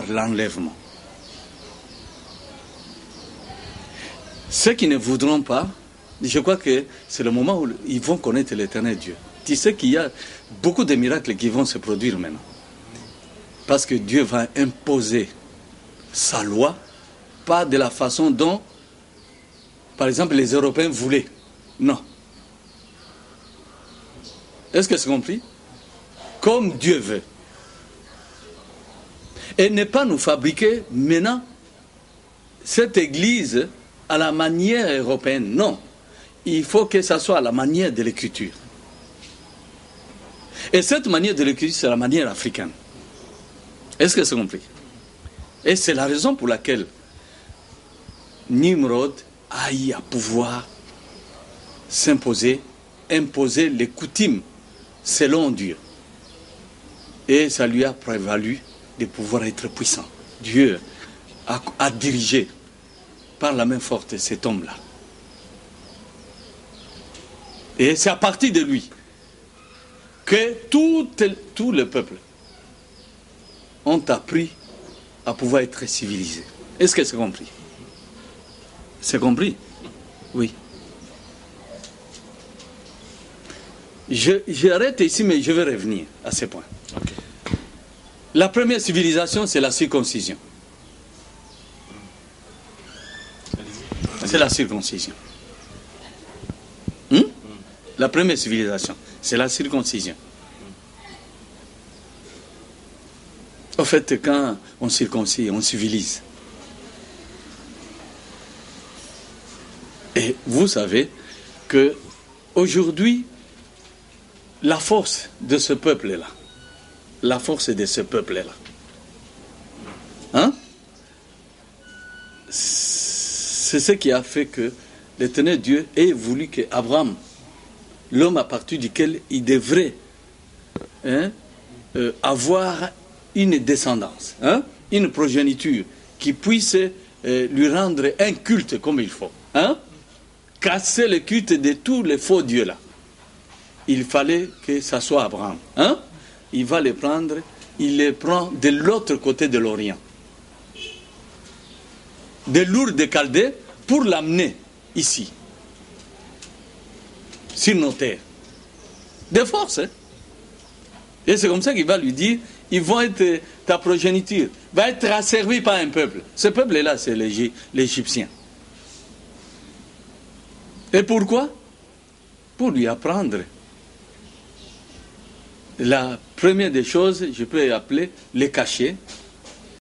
l'enlèvement. Ceux qui ne voudront pas, je crois que c'est le moment où ils vont connaître l'Éternel Dieu. Tu sais qu'il y a beaucoup de miracles qui vont se produire maintenant. Parce que Dieu va imposer sa loi, pas de la façon dont, par exemple, les Européens voulaient. Non. Est-ce que c'est compris? Comme Dieu veut. Et ne pas nous fabriquer maintenant cette église à la manière européenne. Non. Il faut que ça soit à la manière de l'écriture. Et cette manière de l'écriture, c'est la manière africaine. Est-ce que c'est compris? Et c'est la raison pour laquelle Nimrod a eu à pouvoir s'imposer, imposer les coutumes selon Dieu. Et ça lui a prévalu de pouvoir être puissant. Dieu a dirigé par la main forte cet homme-là. Et c'est à partir de lui que tout le peuple ont appris à pouvoir être civilisés. Est-ce que c'est compris? C'est compris? Oui. J'arrête ici, mais je vais revenir à ce point. Okay. La première civilisation, c'est la circoncision. C'est la circoncision. La première civilisation, c'est la circoncision. En fait, quand on circoncis, on civilise. Et vous savez que aujourd'hui, la force de ce peuple-là, la force de ce peuple-là, hein? C'est ce qui a fait que l'Éternel Dieu ait voulu qu'Abraham, l'homme à partir duquel il devrait avoir une descendance, une progéniture qui puisse lui rendre un culte comme il faut, casser le culte de tous les faux dieux là. Il fallait que ça soit Abraham. Il va les prendre, il les prend de l'autre côté de l'Orient, de Lourdes de Chaldée, pour l'amener ici, sur nos terres. De force, Et c'est comme ça qu'il va lui dire, ils vont être, ta progéniture va être asservie par un peuple. Ce peuple-là, c'est l'Égyptien. Et pourquoi? Pour lui apprendre. La première des choses, je peux appeler les cachets,